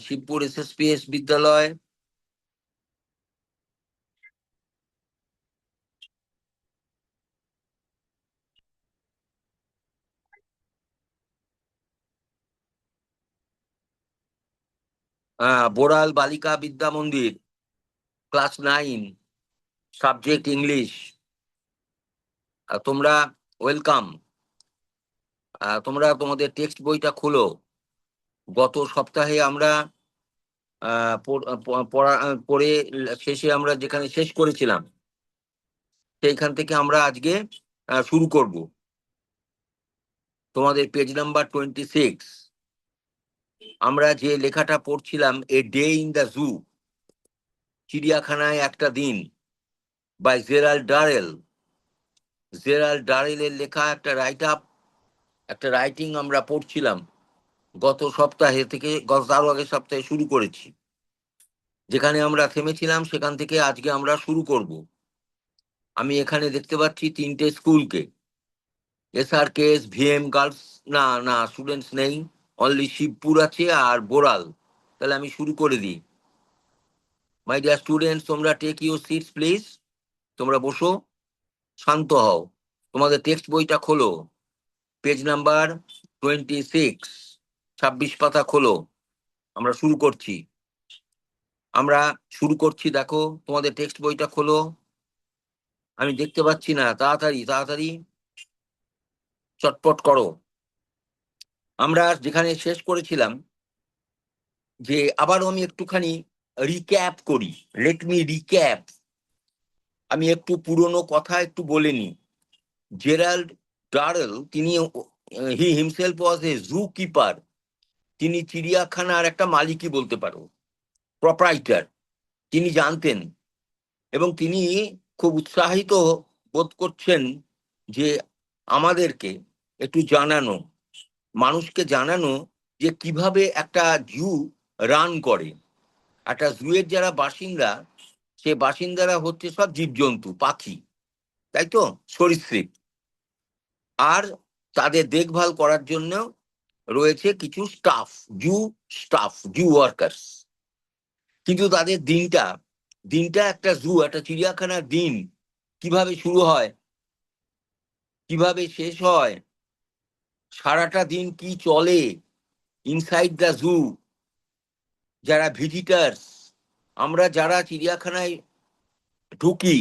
Shibpur SSPS বিদ্যালয়। বোড়াল বালিকা বিদ্যা মন্দির, ক্লাস 9, সাবজেক্ট ইংলিশ। তোমরা ওয়েলকাম। তোমরা তোমাদের টেক্সট বইটা খুলো। গত সপ্তাহে আমরা পড়ে শেষে আমরা যেখানে শেষ করেছিলাম সেইখান থেকে আমরা আজকে শুরু করব। তোমাদের পেজ নাম্বার 26। আমরা যে লেখাটা পড়ছিলাম, a day in the zoo, চিড়িয়াখানায় একটা দিন, বাই জেরাল্ড ডারেল। জেরাল্ড ডারেলের লেখা একটা রাইটিং আমরা পড়ছিলাম গত সপ্তাহে থেকে, তার আগের সপ্তাহে শুরু করেছি। যেখানে আমরা থেমেছিলাম সেখান থেকে আজকে আমরা শুরু করব। আমি এখানে দেখতে পাচ্ছি 3টে স্কুলকে, SRKS, VM গার্লস, না স্টুডেন্টস নেই, অনলি শিবপুর আছে আর বোড়াল। তাহলে আমি শুরু করে দিই। মাই ডিয়ার স্টুডেন্টস, তোমরা টেক ইউর সিটস প্লিজ। তোমরা বসো, শান্ত হও। তোমাদের টেক্সট বইটা খোলো, পেজ নাম্বার 26, 26 পাতা খোলো। আমরা শুরু করছি। দেখো, তোমাদের টেক্সট বইটা খোলো। আমি দেখতে পাচ্ছি না, তাড়াতাড়ি তাড়াতাড়ি চটপট করো। আমরা যেখানে শেষ করেছিলাম, যে আবারও আমি একটুখানি রিক্যাপ করি। Let me recap. আমি একটু পুরনো কথা একটু বলে নি। জেরাল্ড ডারেল, তিনি he himself was A zoo keeper. তিনি চিড়িয়াখানার একটা মালিকই বলতে পারো, প্রপারাইটার। তিনি জানতেন এবং তিনি খুব উৎসাহিত বোধ করছেন যে আমাদেরকে একটু জানানো, মানুষকে জানানো যে কিভাবে একটা জু রান করে। একটা জুয়ের যারা বাসিন্দা, সে বাসিন্দারা হচ্ছে সব জীবজন্তু, পাখি, তাই তো, সরীসৃপ। আর তাদের দেখভাল করার জন্য রয়েছে কিছু জু ওয়ার্কার্স। কিন্তু তাদের দিনটা একটা একটা চিড়িয়াখানার দিন কিভাবে শুরু হয়, কিভাবে শেষ হয়, সারাটা দিন কি চলে ইনসাইড দ্য জু। যারা ভিজিটার্স, আমরা যারা চিড়িয়াখানায় ঢুকি,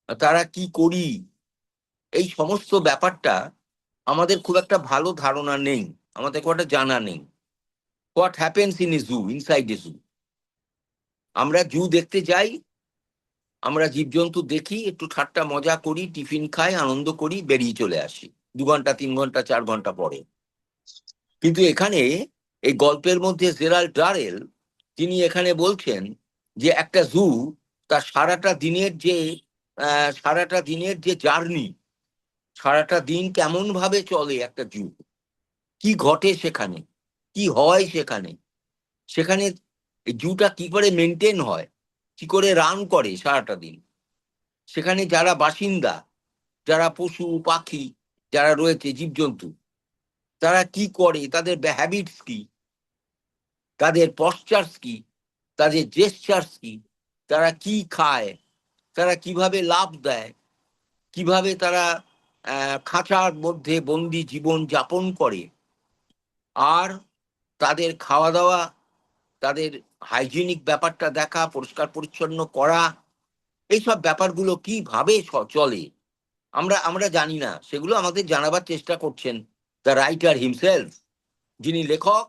তারা কি করি, এই সমস্ত ব্যাপারটা আমাদের খুব একটা ভালো ধারণা নেই, আমাদের খুব একটা জানা নেই। What happens in a zoo, inside a zoo. আমরা জু দেখতে যাই, আমরা জীবজন্তু দেখি, একটু ঠাট্টা মজা করি, টিফিন খাই, আনন্দ করি, বেরিয়ে চলে আসি 2 ঘন্টা 3 ঘন্টা 4 ঘন্টা পরে। কিন্তু এখানে এই গল্পের মধ্যে জেরাল্ড ডারেল তিনি এখানে বলছেন যে একটা জু তার সারাটা দিনের যে জার্নি, সারাটা দিন কেমন ভাবে চলে একটা জু, কি ঘটে সেখানে, কি হয় সেখানে, সেখানে জুটা কি করে মেনটেন হয়, কি করে রান করে সারাটা দিন। সেখানে যারা বাসিন্দা, যারা পশু পাখি যারা রয়েছে, জীবজন্তু, তারা কি করে, তাদের হ্যাবিটস কি, তাদের পশ্চার্স কি, তাদের জেস্টার্স কি, তারা কি খায়, তারা কিভাবে লাভ দেয়, কিভাবে তারা খাঁচার মধ্যে বন্দি জীবন যাপন করে, আর তাদের খাওয়া দাওয়া, তাদের হাইজিনিক ব্যাপারটা দেখা, পরিষ্কার পরিচ্ছন্ন করা, এইসব ব্যাপারগুলো কিভাবে চলে আমরা আমরা জানি না। সেগুলো আমাদের জানাবার চেষ্টা করছেন দ্য রাইটার হিমসেলফ, যিনি লেখক,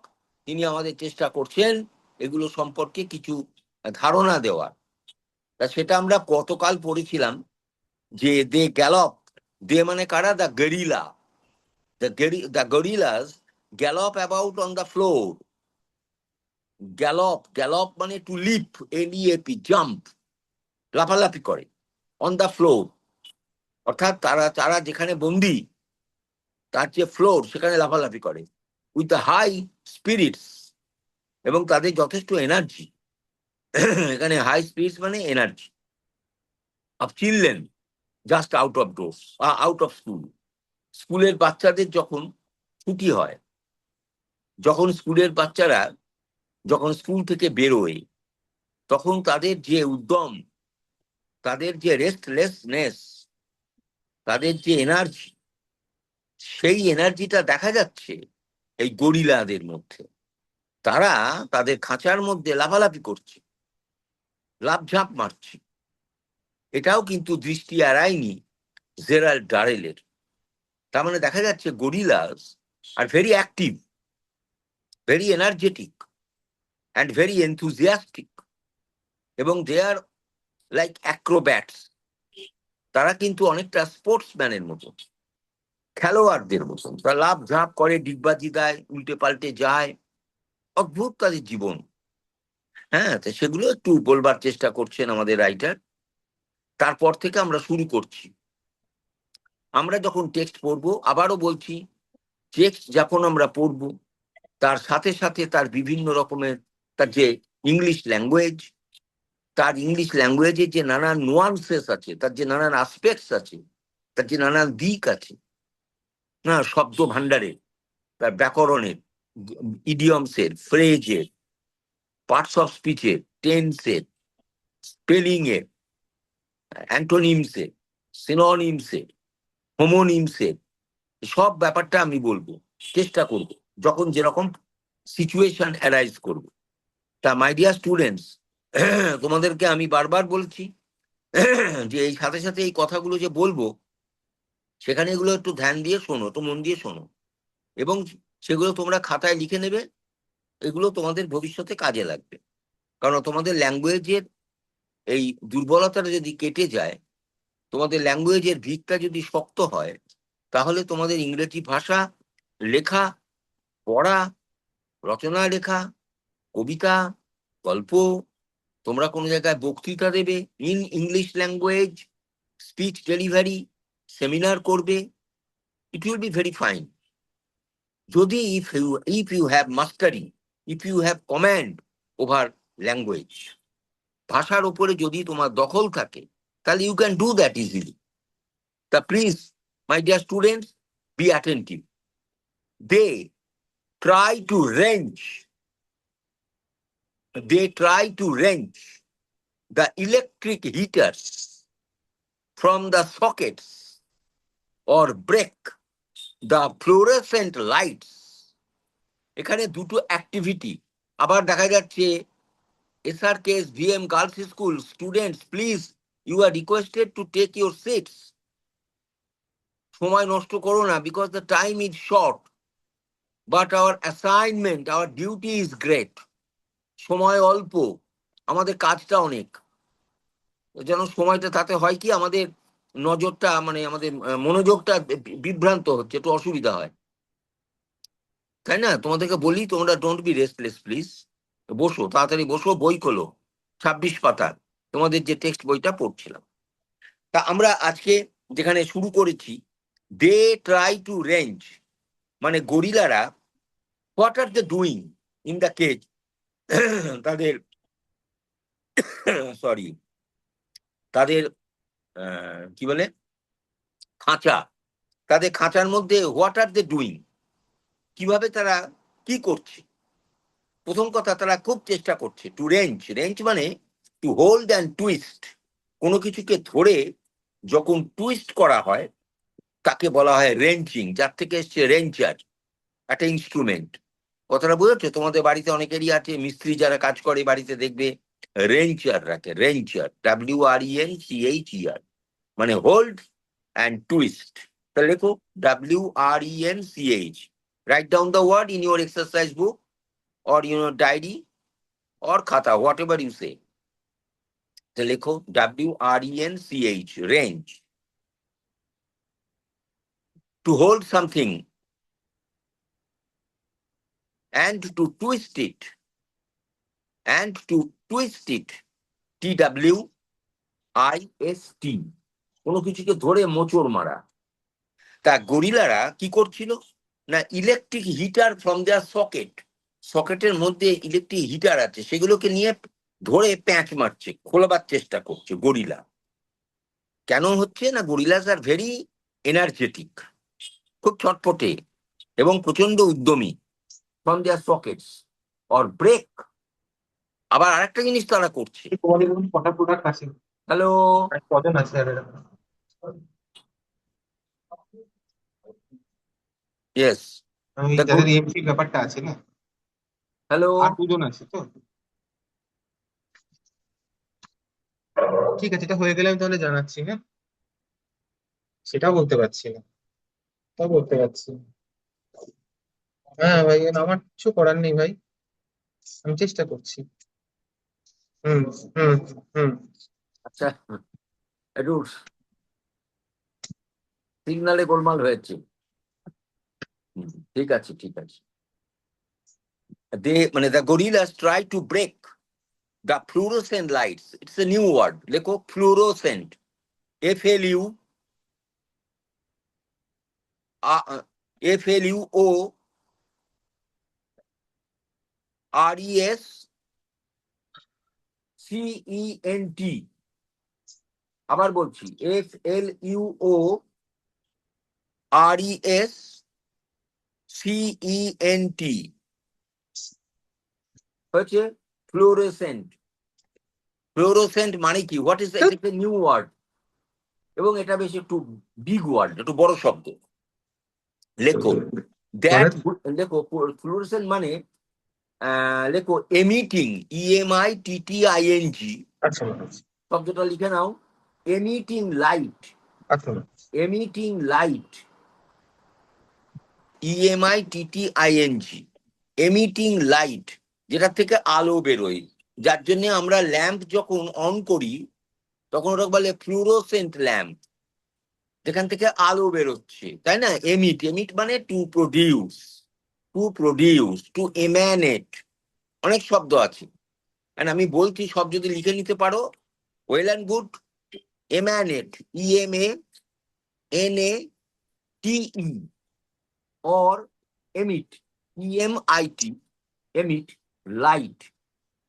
তিনি আমাদের চেষ্টা করছেন এগুলো সম্পর্কে কিছু ধারণা দেওয়ার। তা সেটা আমরা গতকাল পড়েছিলাম যে দে গ্যালপ, দে মানে কারা, the gorilla, the gorillas gallop about on the floor. Gallop মানে টু লিপ, LEAP, জাম্প, লাফালাফি করে, অন দ্য ফ্লোর, অর্থাৎ তারা যেখানে বন্দি তার যে ফ্লোর সেখানে লাফালাফি করে, উইথ দ্য হাই স্পিরিটস, এবং তাদের যথেষ্ট এনার্জি। এখানে হাই স্পিরিটস মানে energy of children just out of school. স্কুলের বাচ্চাদের যখন ছুটি হয়, যখন স্কুলের বাচ্চারা যখন স্কুল থেকে বেরোয় তখন তাদের যে উদ্যম, তাদের যে রেস্টলেসনেস, তাদের যে এনার্জি, সেই এনার্জিটা দেখা যাচ্ছে এই গরিলাদের মধ্যে। তারা তাদের খাঁচার মধ্যে লাফালাফি করছে, লাফঝাঁপ মারছে। এটাও কিন্তু দৃষ্টি এড়ায়নি জেরাল্ড ডারেলের। তার মানে দেখা যাচ্ছে gorillas are very active, very energetic and very enthusiastic, এবং দে আর লাইক অ্যাক্রোব্যাটস। তারা কিন্তু অনেকটা স্পোর্টসম্যানের মতো, খেলোয়াড়দের মতো। তারা লাফ ঝাঁপ করে, ডিগবাজি দেয়, উল্টে পাল্টে যায়, অদ্ভুত তাদের জীবন। হ্যাঁ, তো সেগুলো একটু বলবার চেষ্টা করছেন আমাদের রাইটার। তারপর থেকে আমরা শুরু করছি। আমরা যখন টেক্সট পড়বো, আবারও বলছি, টেক্সট যখন আমরা পড়বো তার সাথে সাথে তার বিভিন্ন রকমের, তার যে ইংলিশ ল্যাঙ্গুয়েজ, তার ইংলিশ ল্যাঙ্গুয়েজের যে নানান নোয়ান্সেস আছে, তার যে নানান আসপেক্টস আছে, তার যে নানান দিক আছে, না, শব্দ ভাণ্ডারের, তার ব্যাকরণের, ইডিয়মসের, ফ্রেজের, পার্টস অফ স্পিচের, টেন্সের, স্পেলিং এর, অ্যান্টোনিমসের, সিনোনিমসের, হোমোনিমসের, সব ব্যাপারটা আমি বলবো, চেষ্টা করব, যখন যেরকম সিচুয়েশন অ্যারাইজ করবে। তা মাই ডিয়ার স্টুডেন্টস, তোমাদেরকে আমি বারবার বলছি যে এই সাথে সাথে এই কথাগুলো যে বলবো, সেখানে এগুলো একটু ধ্যান দিয়ে শোনো, তো মন দিয়ে শোনো, এবং সেগুলো তোমরা খাতায় লিখে নেবে। এগুলো তোমাদের ভবিষ্যতে কাজে লাগবে। কারণ তোমাদের ল্যাঙ্গুয়েজের এই দুর্বলতাটা যদি কেটে যায়, তোমাদের ল্যাঙ্গুয়েজের ভিতটা যদি শক্ত হয়, তাহলে তোমাদের ইংরেজি ভাষা লেখা, পড়া, রচনা লেখা, কবিতা, গল্প, তোমরা কোনো জায়গায় বক্তৃতা দেবে in English language, speech delivery, seminar করবে, it will be very fine. যদি if you have mastery, if you have command over language, ভাষার উপরে যদি তোমার দখল থাকে, তাহলে you can do that easily. তা please my dear students, be attentive. They try to wrench, the electric heaters from the sockets or break the fluorescent lights. এখানে দুটো অ্যাক্টিভিটি আবার দেখা যাচ্ছে। SRKS VM Girls School students, please, you are requested to take your seats. সময় নষ্ট করো না, because the time is short, but our assignment, our duty is great. সময় অল্প, আমাদের কাজটা অনেক। যেন সময়টা তাতে হয় কি, আমাদের নজরটা, মানে আমাদের মনোযোগটা বিভ্রান্ত হচ্ছে, একটু অসুবিধা হয়, তাই না? তোমাদেরকে বলি, তোমরা ডোন্ট বি রেস্টলেস প্লিজ। বসো, তাড়াতাড়ি বসো, বই খোলো, 26 পাতা, তোমাদের যে টেক্সট বইটা পড়ছিলাম। তা আমরা আজকে যেখানে শুরু করেছি, দে ট্রাই টু রেঞ্জ, মানে গরিলারা what are they doing in the cage, তাদের সরি, তাদের কি বলে, খাঁচা, তাদের খাঁচার মধ্যে হোয়াট আর দে ডুইং, কিভাবে তারা কি করছে। প্রথম কথা, তারা খুব চেষ্টা করছে টু রেঞ্জ। রেঞ্জ মানে টু হোল্ড অ্যান্ড টুইস্ট। কোনো কিছুকে ধরে যখন টুইস্ট করা হয় তাকে বলা হয় রেঞ্চিং, যার থেকে এসছে রেঞ্চার, একটা ইনস্ট্রুমেন্ট। কথাটা বুঝেছো? তোমাদের বাড়িতে অনেকেরই আছে, মিস্ত্রি যারা কাজ করে বাড়িতে দেখবে রেঞ্চার রাখে, রেঞ্চার, WRENCHER, মানে হোল্ড অ্যান্ড টুইস্ট। তা লেখো WRENCH, write down the word in your exercise book or diary or khata, whatever you say. তো লেখো WRENCH, range, to hold something and to twist it, TWIST, কোনো কিছুকে ধরে মোচড় মারা। তা গরিলারা কি করছিল না, electric heater from their socket, সকেটের মধ্যে ইলেকট্রিক হিটার আছে, সেগুলোকে নিয়ে ধরে প্যাঁচ মারছে, খোলাবার চেষ্টা করছে গরিলা। কেন হচ্ছে না, গরিলাস আর ভেরি এনার্জেটিক, খুব ছটপটে এবং প্রচন্ড উদ্যমী। ফ্রম দেয়ার সকেটস অর ব্রেক আবার আরেকটা জিনিস তারা করছে। তোমাদের এখন কটা প্রোডাক্ট আছে? হ্যালো, আর কজন আছে আর এরকম? ইয়েস, ওই দ্য যাদের এমসি ব্যাপারটা আছে না, হ্যালো, আর দুজন আছে তো? ঠিক আছে, এটা হয়ে গেলে আমি তাহলে জানাচ্ছি, হ্যাঁ। সেটাও বলতে পারছি না, তাও বলতে পারছি না। হ্যাঁ ভাই, আমার কিছু করার নেই ভাই, আমি চেষ্টা করছি। হুম হুম হুম। আচ্ছা, একটু সিগনালে গোলমাল হয়েছে। ঠিক আছে, ঠিক আছে। মানে the gorillas try to break the fluorescent lights. It's a new word, লেখো ফ্লুরোসেন্ট, FLU FLUO RESCENT। আবার বলছি, FLUO RESCENT হচ্ছে ফ্লোরোসেন্ট। ফ্লোরোসেন্ট মানে কি? What is it? Is a new word, এবং এটা বেশ একটু বিগ ওয়ার্ড, একটু বড় শব্দ। লেখো মানে দ্যাট, লেখো ফ্লোরোসেন্ট মানে লেখো এমিটিং, EMITTING, আচ্ছা আচ্ছা শব্দটা লিখে নাও। এমিটিং লাইট, আচ্ছা। Emitting light, EMITTING, emitting light, যেটা থেকে আলো বেরোয়, যার জন্য আমরা ল্যাম্প যখন অন করি তখন ওটা বলে ফ্লুরোসেন্ট ল্যাম্প, যেখান থেকে আলো বেরোচ্ছে, তাই না? এমিট, এমিট মানে to produce, to produce, to emanate, অনেক শব্দ আছে। And আমি বলছি, সব যদি লিখে নিতে পারো, well and good. Emanate, EMANATE, or emit, EMIT, emit light,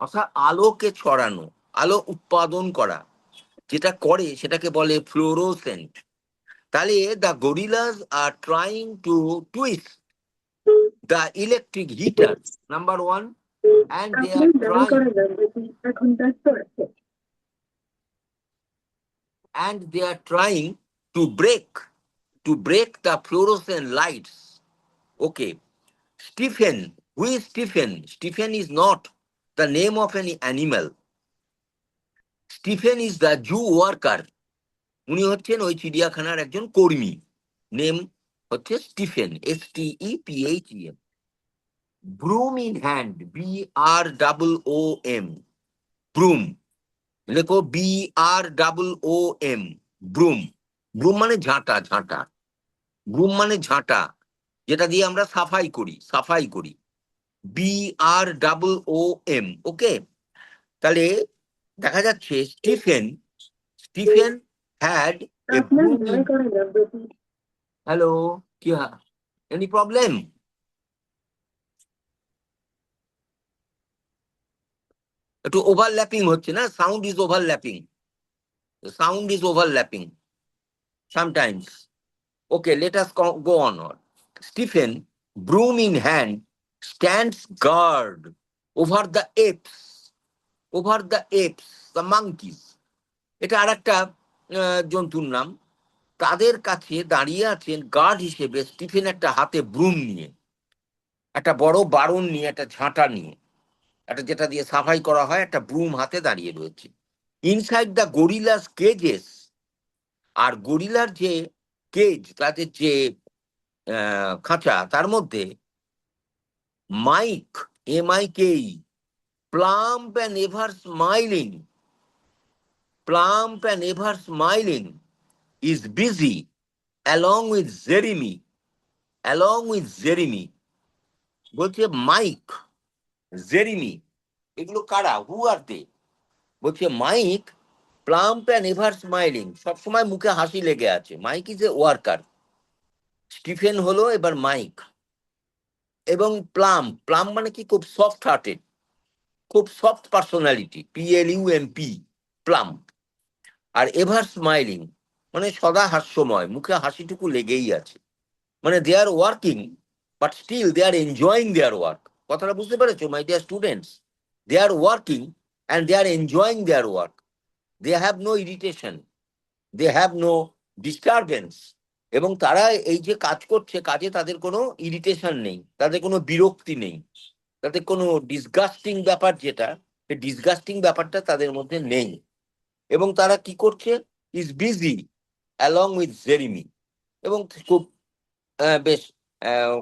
অর্থাৎ আলোকে ছড়ানো, আলো উৎপাদন করা, যেটা করে সেটাকে বলে ফ্লোরোসেন্ট। তাহলে the gorillas are trying to twist the electric heater, number one, and they are trying, and they are trying to break the fluorescent lights. Okay, Stephen, who is Stephen? Stephen is not the name of any animal. Stephen is the Jew worker. উনি হচ্ছেন ওই চিড়িয়াখানার একজন কর্মী। Name হচ্ছে Stephen, STEPHEN। Broom in hand, BROOM, broom, লেখো BROOM, ব্রুম। ব্রুম মানে ঝাঁটা, ঝাঁটা। ব্রুম মানে ঝাঁটা, যেটা দিয়ে আমরা সাফাই করি, সাফাই করি। BROOM। ওকে, তাহলে দেখা যাচ্ছে Stephen, Stephen had a broom in. Hello, কি এনি প্রবলেম? একটু ওভারল্যাপিং হচ্ছে না, sound is overlapping, sound is overlapping sometimes. Okay, let us go on. Stephen, broom in hand, stands guard over the apes, over the apes, the monkeys. এটা আর একটা জন্তুর নাম। তাদের কাছে দাঁড়িয়ে আছেন গার্ড হিসেবে স্টিফেন, একটা হাতে ব্রুম নিয়ে, একটা বড় বারণ নিয়ে, একটা ঝাঁটা নিয়ে, একটা যেটা দিয়ে সাফাই করা হয়, একটা ব্রুম হাতে দাঁড়িয়ে রয়েছে। ইনসাইড দ্য গরিলাস কেজেস, আর গরিলার যে কেজ, তাদের যে খাঁচা, তার মধ্যে Mike, MIKE, plump and ever smiling, plump and ever smiling, is busy along with Jeremy, along with Jeremy. বলছে মাইক, জেরিমি, এগুলো কারা? Who are they? বলছে Mike, plump and ever smiling, সবসময় মুখে হাসি লেগে আছে। Mike is a worker, Stephen হলো এবার মাইক। এবং প্লাম, প্লাম মানে কি? খুব সফট হার্টেড, খুব সফট পার্সোনালিটি, PLUMP, প্লাম। আর এভার স্মাইলিং মানে সদা হাস্যময়, মুখে হাসিটুকু লেগেই আছে। মানে they are working, but still they are enjoying their work. কথাটা বুঝতে পেরেছো my dear students? They are working and they are enjoying their work. They have no irritation. They have no disturbance. এবং তারা এই যে কাজ করছে, কাজে তাদের কোনো ইরিটেশন নেই, তাদের কোনো বিরক্তি নেই, তাদের কোনো ডিসগাস্টিং ব্যাপার, যেটা সেই ডিসগাস্টিং ব্যাপারটা তাদের মধ্যে নেই। এবং তারা কি করছে, is busy along with Jeremy, এবং খুব বেশ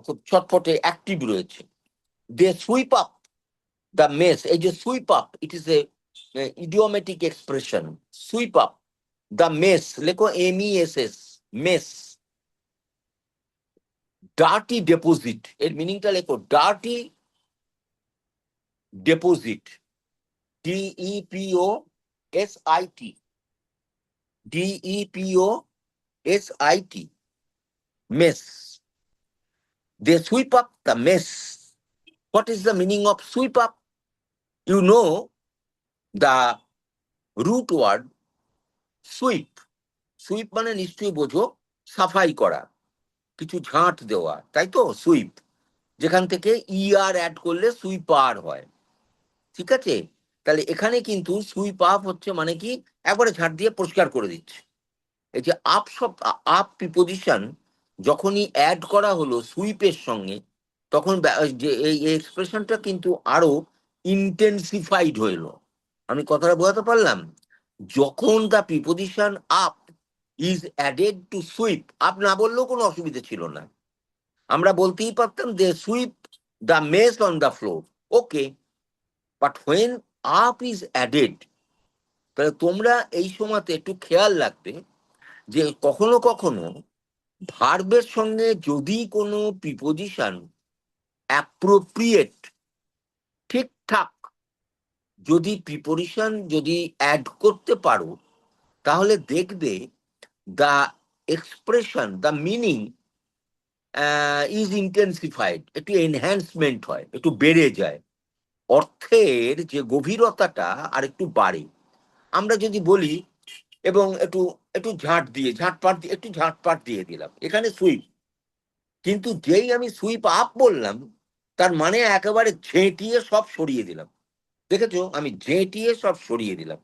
খুব ছটফটে অ্যাক্টিভ রয়েছে। They sweep up the mess. এই যে sweep up, it is a idiomatic expression. Sweep up the mess, লেখো MESS, মেস। ডার্টি ডেপোজিট, এর মিনিংটা লেখো, dirty deposit, DEPOSIT, DEPOSIT, mess. They sweep up the mess. What is the meaning of sweep up? You know the root word sweep. Sweep মানে নিশ্চয়ই বোঝো সাফাই করা, কিছু ঝাঁট দেওয়া, তাই তো সুইপ। যেখান থেকে ER অ্যাড করলে সুইপার হয়, ঠিক আছে? তাহলে এখানে কিন্তু সুইপ আপ হচ্ছে মানে কি, একবারে ঝাঁট দিয়ে পরিষ্কার করে দিচ্ছে। এই যে আপ আপ প্রিপোজিশন যখনই অ্যাড করা হলো সুইপের সঙ্গে, তখন যে এই এক্সপ্রেশনটা কিন্তু আরো ইন্টেন্সিফাইড হইল। আমি কথাটা বোঝাতে পারলাম? যখন the preposition up is added to sweep, up না বললেও কোনো অসুবিধা ছিল না, আমরা বলতেই পারতাম they sweep the mess on the floor, okay. But when up is added, তাহলে তোমরা এই সময়তে একটু খেয়াল রাখবে যে কখনো কখনো ভার্বের সঙ্গে যদি কোনো প্রিপোজিশন অ্যাপ্রোপ্রিয়েট, ঠিকঠাক যদি প্রিপোজিশন যদি অ্যাড করতে পারো, তাহলে দেখবে the expression, the meaning is intensified, একটু এনহ্যান্সমেন্ট হয়, একটু বেড়ে যায়, অর্থের যে গভীরতাটা আর একটু বাড়ে। আমরা যদি বলি এবং একটু একটু ঝাঁটপাট দিয়ে দিলাম, এখানে সুইপ, কিন্তু যেই আমি সুইপ আপ বললাম, তার মানে একেবারে ঝেঁটিয়ে সব সরিয়ে দিলাম। দেখেছো, আমি ঝেঁটিয়ে সব সরিয়ে দিলাম,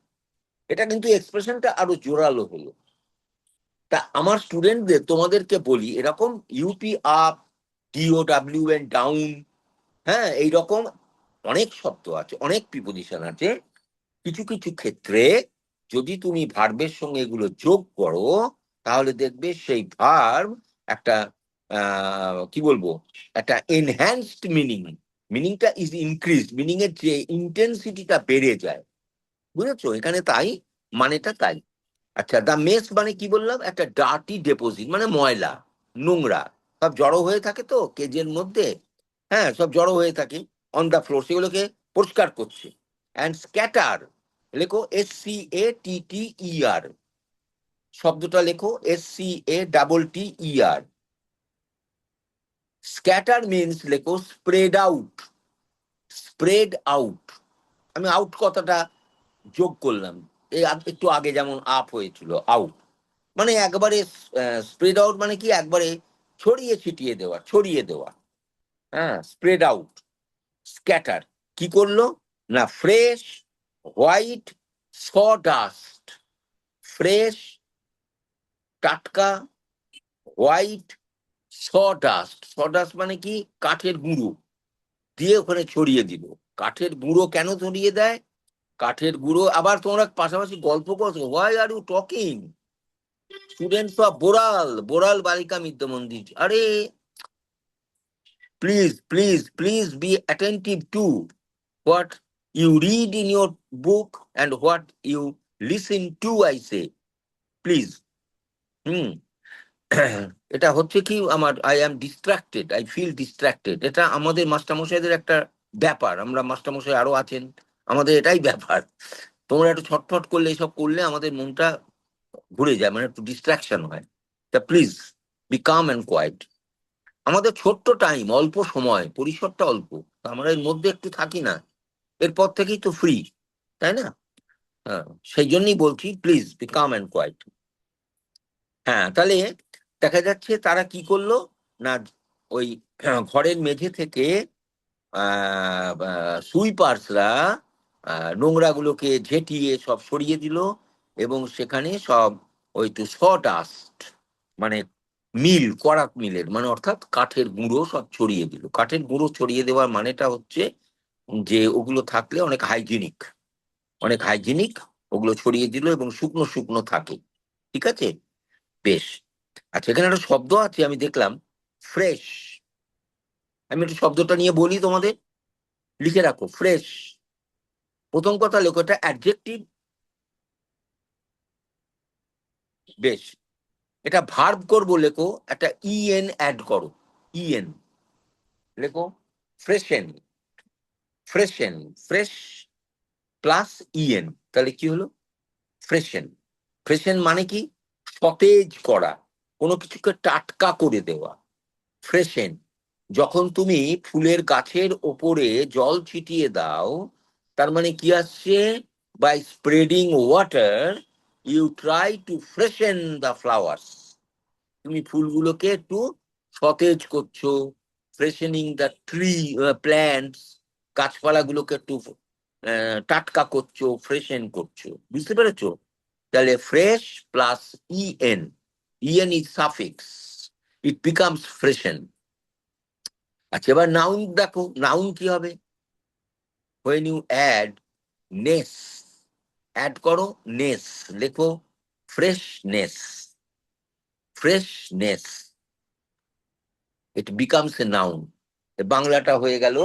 এটা কিন্তু এক্সপ্রেশনটা আরো জোরালো হলো। তা আমার স্টুডেন্টদের তোমাদেরকে বলি, এরকম ইউপি আপ, DOWN ডাউন, হ্যাঁ, এইরকম অনেক শব্দ আছে, অনেক প্রিপোজিশন আছে। কিছু কিছু ক্ষেত্রে যদি তুমি ভার্বের সঙ্গে এগুলো যোগ করো, তাহলে দেখবে সেই ভার্ব একটা কি বলবো, একটা এনহ্যান্সড মিনিং, মিনিংটা ইজ ইনক্রিজড, মিনিং এর যে ইন্টেন্সিটিটা বেড়ে যায়, বুঝেছো? এখানে তাই, মানেটা তাই। আচ্ছা, দা মেস মানে কি বললাম, একটা ডার্টি ডেপোজিট, মানে ময়লা, নোংরা সব জড়ো হয়ে থাকে তো কেজের মধ্যে, হ্যাঁ, সব জড়ো হয়ে থাকে অন দা ফ্লোর, সেগুলোকে পরিষ্কার করছে। অ্যান্ড স্ক্যাটার, লেখো SCATTER, শব্দটা লেখো SCATTER। স্ক্যাটার মিনস, লেখো স্প্রেড আউট, স্প্রেড আউট। আমি আউট কথাটা যোগ করলাম, এই একটু আগে যেমন আপ হয়েছিল, আউট মানে একবারে, স্প্রেড আউট মানে কি, একবারে ছড়িয়ে ছিটিয়ে দেওয়া, ছড়িয়ে দেওয়া, হ্যাঁ, স্প্রেড আউট। স্ক্যাটার কি করলো না, ফ্রেশ হোয়াইট সডাস্ট, ফ্রেশ টাটকা হোয়াইট সডাস্ট, সডাস্ট মানে কি, কাঠের গুঁড়ো দিয়ে ওখানে ছড়িয়ে দিল। কাঠের গুঁড়ো কেন ছড়িয়ে দেয়? কাঠের গুঁড়ো, আবার তোমরা পাশাপাশি গল্প করছো, why are you talking students of Boral, Boral Balika Vidya মন্দির, আরে please be attentive to what you read in your book and what you listen to, I say, please. হুম এটা হচ্ছে কি, আমার I am distracted, I feel distracted, এটা আমাদের মাস্টারমশাইদের একটা ব্যাপার, আমরা মাস্টারমশাই আরো আছেন, আমাদের এটাই ব্যাপার। তোমরা একটু ছটফট করলে, এসব করলে আমাদের মনটা ঘুরে যায়, মানে একটু ডিস্ট্রাকশন হয়। তা please be calm and quiet. আমাদের ছোট্ট টাইম, অল্প সময়, পরিসরটা অল্প, আমরা এর মধ্যে একটু থাকি না, এরপর থেকেই তো ফ্রি, তাই না? হ্যাঁ, সেই জন্যই বলছি please be calm and quiet. হ্যাঁ, তাহলে দেখা যাচ্ছে তারা কি করলো না, ওই ঘরের মেঝে থেকে সুইপার্সরা নোংরাগুলোকে ঝেঁটিয়ে সব সরিয়ে দিল এবং সেখানে সব ওই তো সডাস্ট মানে করাত মিলের মানে অর্থাৎ কাঠের গুঁড়ো সব ছড়িয়ে দিল। কাঠের গুঁড়ো ছড়িয়ে দেওয়ার মানেটা হচ্ছে যে ওগুলো থাকলে অনেক হাইজিনিক ওগুলো ছড়িয়ে দিল এবং শুকনো শুকনো থাকে। ঠিক আছে, বেশ। আচ্ছা, এখানে একটা শব্দ আছে আমি দেখলাম, ফ্রেশ। আমি একটু শব্দটা নিয়ে বলি তোমাদের, লিখে রাখো, ফ্রেশ। প্রথম কথা লেখো, এটা অ্যাডজেক্টিভ। বেশ, এটা ভার্ব করবো, লেখো একটা ইএন অ্যাড করো, ইএন লেখো, ফ্রেশেন। ফ্রেশেন, ফ্রেশ প্লাস ইএন, তাহলে কি হলো? ফ্রেশেন। ফ্রেশেন মানে কি? সতেজ করা, কোনো কিছুকে টাটকা করে দেওয়া। ফ্রেশেন, যখন তুমি ফুলের গাছের ওপরে জল ছিটিয়ে দাও, তার মানে কি আসছে? By spreading water you try to freshen the flowers. তুমি ফুলগুলোকে একটু সতেজ করছো, ফ্রেশেনিং দ্য ট্রি প্ল্যান্টস, গাছপালাগুলোকে একটু টাটকা করছো, ফ্রেশেন করছো। বুঝতে পেরেছো? তাহলে fresh plus EN, EN is suffix, it becomes freshen. আচ্ছা, এবার নাউন দেখো, নাউন কি হবে? when you add নেস, অ্যাড করো নেস, লেখো freshness. Freshness, it becomes a noun. বাংলাটা হয়ে গেল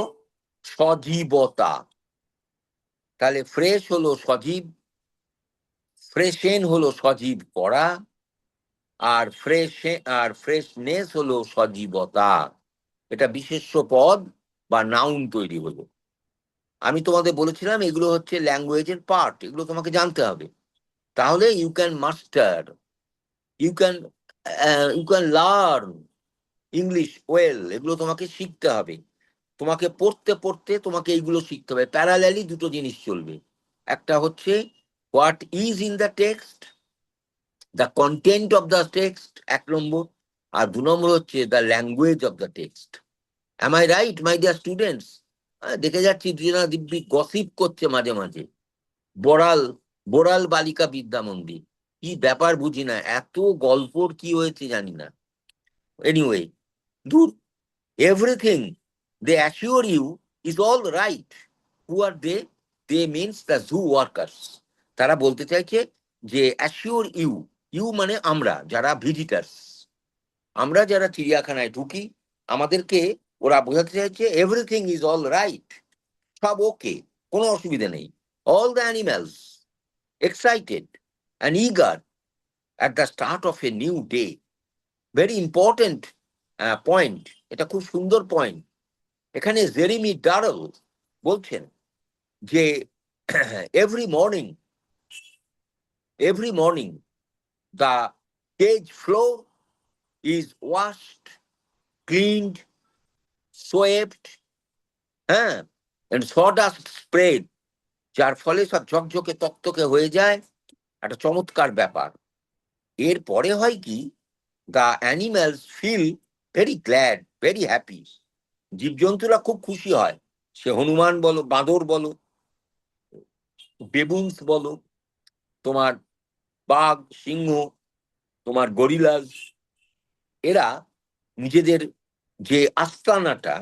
সজীবতা। তাহলে ফ্রেশ হলো সজীব, ফ্রেশেন হলো সজীব করা, আর ফ্রেশনেস হলো সজীবতা। এটা বিশেষ্য পদ বা নাউন তৈরি হলো। আমি তোমাদের বলেছিলাম এগুলো হচ্ছে ল্যাঙ্গুয়েজের পার্ট, এগুলো তোমাকে জানতে হবে, তাহলে you can master, you can you can learn English well. এগুলো তোমাকে শিখতে হবে, তোমাকে পড়তে পড়তে তোমাকে এইগুলো শিখতে হবে। প্যারালালি দুটো জিনিস চলবে, একটা হচ্ছে what is in the text, the content of the text, 1 নম্বর। আর 2 নম্বর হচ্ছে the language of the text. Am I right my dear students? দেখে যাচ্ছি দিনা দিব্যি গসিপ করছে মাঝে মাঝে। বড়াল, বোড়াল বালিকা বিদ্যা মন্দির, কি ব্যাপার বুঝি না, এত গল্পর কি হয়েছে জানি না। এনিওয়ে, দূর, everything they assure you is all right. Who are they? They means the zoo workers. তারা বলতে চাইছে যে অ্যাসিওর ইউ, ইউ মানে আমরা যারা ভিজিটার্স, আমরা যারা চিড়িয়াখানায় ঢুকি, আমাদেরকে ওরা বোঝাতে চাইছে এভরিথিং ইজ অল রাইট, সব ওকে, কোনো অসুবিধা নেই। All the animals excited and eager at the start of a new day. Very important point, এটা খুব সুন্দর পয়েন্ট। এখানে জেরেমি ডারল বলছেন যে every morning the cage floor is washed, cleaned, swept, and sawdust spread, যার ফলে সব ঝকঝকে তকতকে হয়ে যায়, একটা চমৎকার ব্যাপার। এরপরে হয় কি? the animals feel very glad, very happy. জীবজন্তুরা খুব খুশি হয়, সে হনুমান বলো, বাঁদর বলো, বেবুন্স বলো, তোমার বাঘ, সিংহ, তোমার গরিলাস, এরা নিজেদের যে আস্তানাটা,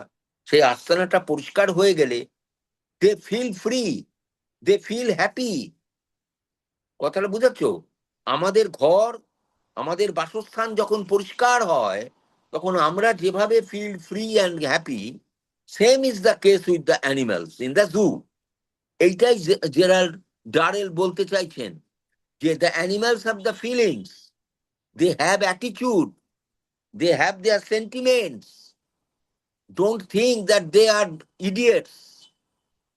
সেই আস্তানাটা পরিষ্কার হয়ে গেলে they feel free, they feel happy. কথাটা বুঝাচ্ছ? আমাদের ঘর, আমাদের বাসস্থান যখন পরিষ্কার হয়, তখন আমরা যেভাবে feel free and happy, same is the case with the animals in the zoo. এইটাই জেরাল্ড ডারেল বলতে চাইছেন, যে the animals have the feelings, they have attitude, they have their sentiments. Don't think that they are idiots,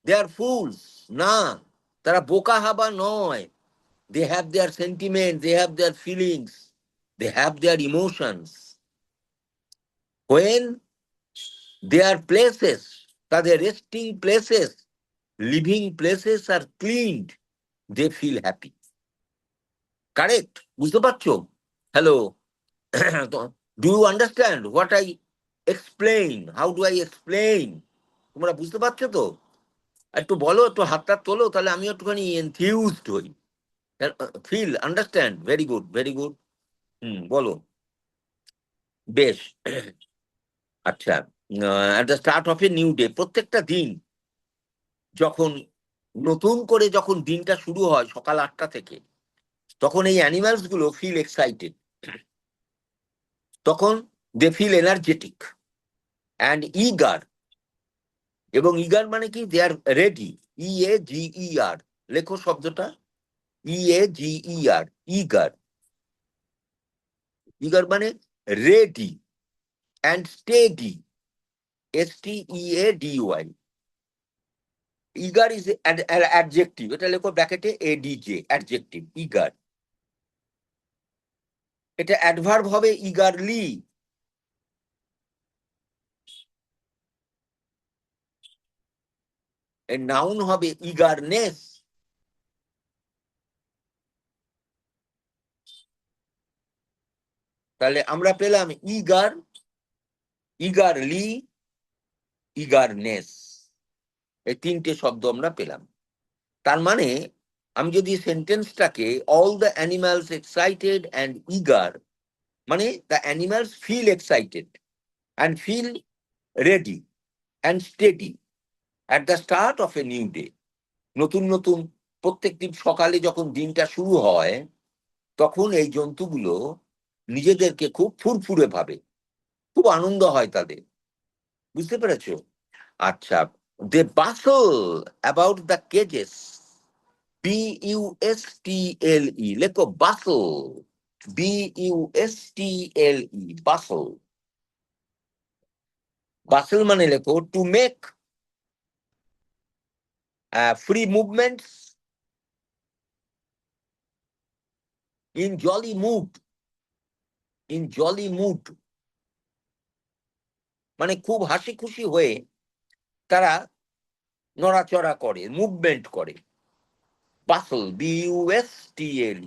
they are fools. না, তারা বোকা হাবা নয়। They have their sentiments, they have their feelings, they have their emotions. When their places, তাদের resting places, living places are cleaned, they feel happy. Correct? বুঝতে পারছো? Hello? Do you understand what I explain? How do I explain? তোমরা বুঝতে পারছো তো? একটু বলো, একটু হাতটা তোলো, তাহলে আমি একটুখানি এনথিউজড হই। Feel, understand, very good, very good. বলো। বেশ। আচ্ছা, at the start of a new day, প্রত্যেকটা দিন যখন নতুন করে যখন দিনটা শুরু হয় সকাল 8টা থেকে, তখন এই অ্যানিমালস গুলো ফিল এক্সাইটেড। তখন they feel energetic and eager. এবং ইগার মানে কি? They are ready. EAGER, লেখো শব্দটা, EAGER, ইগার। ইগার মানে ready and steady, STEADY। Eager is adjective, এটা লেখো ব্র্যাকেটে ADJ, অ্যাডজেক্টিভ ইগার। এটা অ্যাডভার্ব হবে ইগারলি। এর নাউন হবে ইগারনেস। তাহলে আমরা পেলাম ইগার, ইগারলি, ইগারনেস, এই 3টে শব্দ আমরা পেলাম। তার মানে আমি যদি সেন্টেন্সটাকে all the animals excited and eager, মানে the animals feel excited and feel ready and steady at the start of a new day. নতুন নতুন প্রত্যেকদিন সকালে যখন দিনটা শুরু হয়, তখন এই জন্তুগুলো নিজেদেরকে খুব ফুরফুরে ভাবে, খুব আনন্দ হয় তাদের। বুঝতে পেরেছো? আচ্ছা, দে বাসল অ্যাবাউট দ্য কেজেস, BUSTLE, লেখো বাসল, BUSTLE, বাসল। বাসল মানে লেখো to make free movements in Jolly mood, in Jolly mood, মানে খুব হাসি খুশি হয়ে তারা নড়াচড়া করে, মুভমেন্ট করে। বাসল, BUSTLE,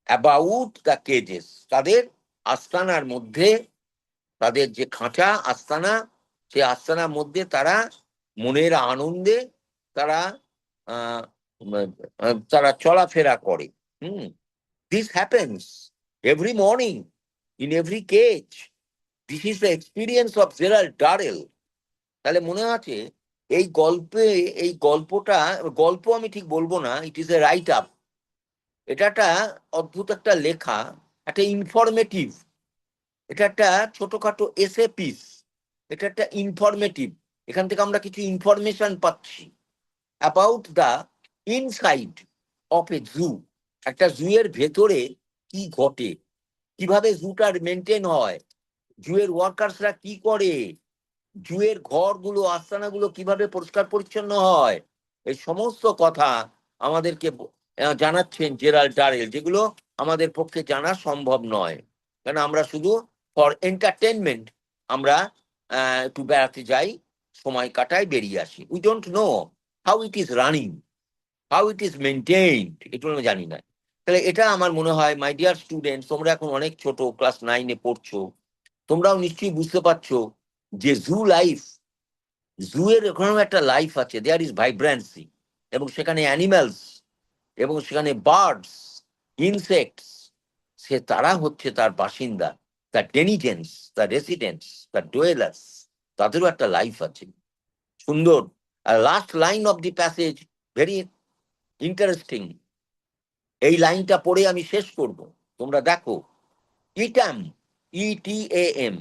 অ্যাবাউট দ্য কেজেস, তাদের আস্তানার মধ্যে, তাদের যে খাঁচা আস্তানা, সে আস্তানার মধ্যে তারা মনের আনন্দে তারা আহ, তারা চলাফেরা করে। This happens every morning in every cage. This is the experience of Gerald Durrell. তাহলে মনে আছে এই গল্পে, এই গল্পটা, গল্প আমি ঠিক বলবো না, ইট ইজ এ রাইট আপ। এটা একটা অদ্ভুত একটা লেখা, একটা ইনফরমেটিভ, এটা একটা ছোটখাটো এসে পিস, এটা একটা ইনফরমেটিভ। এখান থেকে আমরা কিছু ইনফরমেশন পাচ্ছি অ্যাবাউট দ্য ইনসাইড অফ এ জু। একটা জু এর ভেতরে কি ঘটে, কিভাবে জুটার মেনটেন হয়, জুয়ের ওয়ার্কার্সরা কি করে, জুয়ের ঘরগুলো, আস্তানাগুলো কিভাবে পরিষ্কার পরিচ্ছন্ন হয়, এই সমস্ত কথা আমাদেরকে জানাচ্ছেন জেরাল্ড ডারেল, যেগুলো আমাদের পক্ষে জানা সম্ভব নয়। কারণ আমরা শুধু ফর এন্টারটেনমেন্ট আমরা একটু বেড়াতে যাই, সময় কাটাই, বেরিয়ে আসি। We don't know how it is running, how it is maintained, এটুকু আমি জানি না। তাহলে এটা আমার মনে হয়, মাই ডিয়ার স্টুডেন্ট, তোমরা এখন অনেক ছোট, ক্লাস 9-এ পড়ছো, তোমরাও নিশ্চয়ই বুঝতে পারছো যে জু লাইফ, জু এর ওখানেও একটা লাইফ আছে, দেয়ার ইজ ভাইব্রেন্সি, এবং সেখানে অ্যানিমালস, এবং সেখানে বার্ডস, ইনসেক্টস, সে তারা হচ্ছে তার বাসিন্দা, তার ডেনিজেন্স, তার রেসিডেন্টস, তার ডোয়েলার্স, তাদেরও একটা লাইফ আছে। সুন্দর। আর last line of the passage very interesting. এই লাইনটা পড়ে আমি শেষ করব, তোমরা দেখো। Etam, ETAM,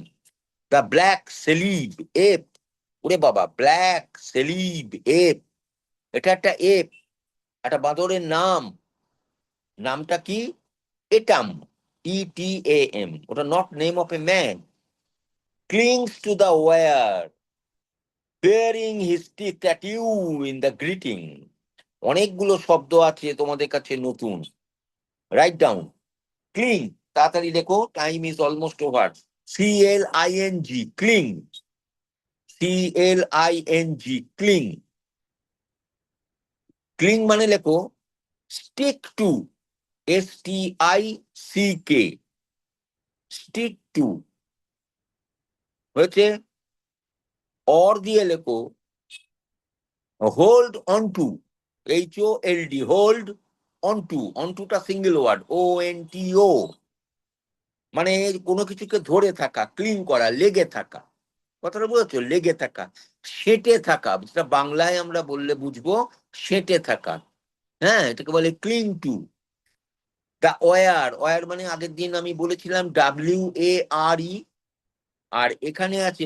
the black Celebes ape. ওরে বাবা, ব্ল্যাক সেলিব এপ, এটা একটা এপ, একটা বাঁদরের নাম। নামটা কি? এটাম, ETAM, ওটা not name of a man. Clings to the wire, baring his teeth at you in the greeting. অনেকগুলো শব্দ আছে তোমাদের কাছে নতুন, রাইট ডাউন। ক্লিং, তাড়াতাড়ি লেখো, time is almost over. CLING, cling, CLING, cling. Cling মানে লেখো stick to, STICK, stick to হয়েছে। অর দিয়ে লেখো hold on to, HOLD, hold on to, অনটুটা সিঙ্গেল ওয়ার্ড, ONTO, মানে কোনো কিছুকে ধরে থাকা, ক্লিং করা, লেগে থাকা, কথাটা বুঝেছো? লেগে থাকা, সেঁটে থাকা, যেটা বাংলায় আমরা বললে বুঝবো সেঁটে থাকা। হ্যাঁ, এটাকে বলে cling to. The war, war মানে আগের দিন আমি বলেছিলাম WARE, আর এখানে আছে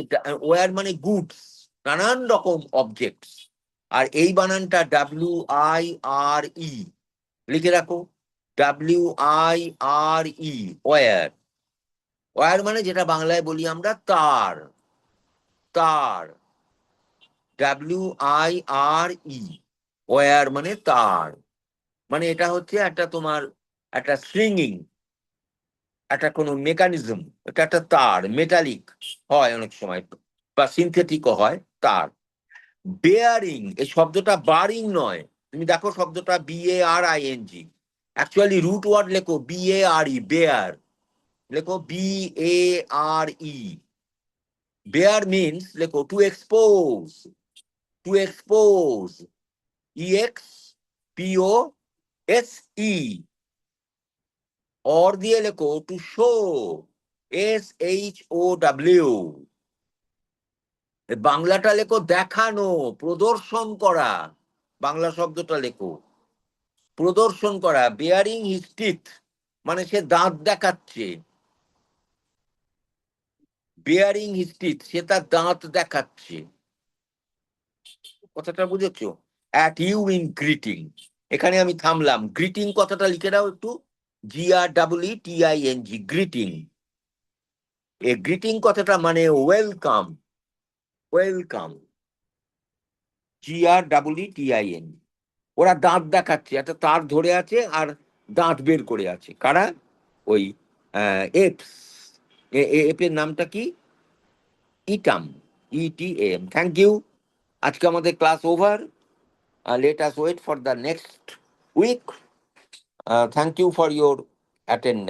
ওয়ার মানে গুডস, নানান রকম অবজেক্টস, আর এই বানানটা WIRE, লিখে রাখো, WIRE, ওয়ার। ওয়ার মানে যেটা বাংলায় বলি আমরা তার, তার, WIRE, ওয়্যার মানে তার, মানে এটা হচ্ছে একটা তোমার একটা স্ট্রিঙ্গিং, একটা কোনো মেকানিজম, এটা একটা তার, মেটালিক হয় অনেক সময় বা সিনথেটিকও হয় তার। বেয়ারিং, এই শব্দটা বারিং নয়, তুমি দেখো শব্দটা BARING, অ্যাকচুয়ালি রুট ওয়ার্ড লেখো BARE, বেয়ার, লেখো BARE। বেয়ার মিনস লেখো two expose, two expose, EXPOSE, or দিয়ে লেখো টু শো, SHOW, বাংলাটা লেখো দেখানো, প্রদর্শন করা, বাংলা শব্দটা লেখো প্রদর্শন করা। বেয়ারিং হিজ টিথ মানে সে দাঁত দেখাচ্ছে, বেয়ারিং হিজ টিথ, সে তার দাঁত দেখাচ্ছে, কথাটা বুঝেছো? অ্যাট ইউ ইন গ্রিটিং, এখানে আমি থামলাম, গ্রিটিং কথাটা লিখে দাও একটু, GREETING, গ্রিটিং। এ গ্রিটিং কথাটা মানে ওয়েলকাম, ওয়েলকাম, GREETING। ওরা দাঁত দেখাচ্ছে, একটা তার ধরে আছে আর দাঁত বের করে আছে, কারা? ওই এপস, এপের নামটা কি? ইটাম, ETAM। থ্যাংক ইউ, আজকে আমাদের class over, let us wait for the next week. Thank you for your attendance.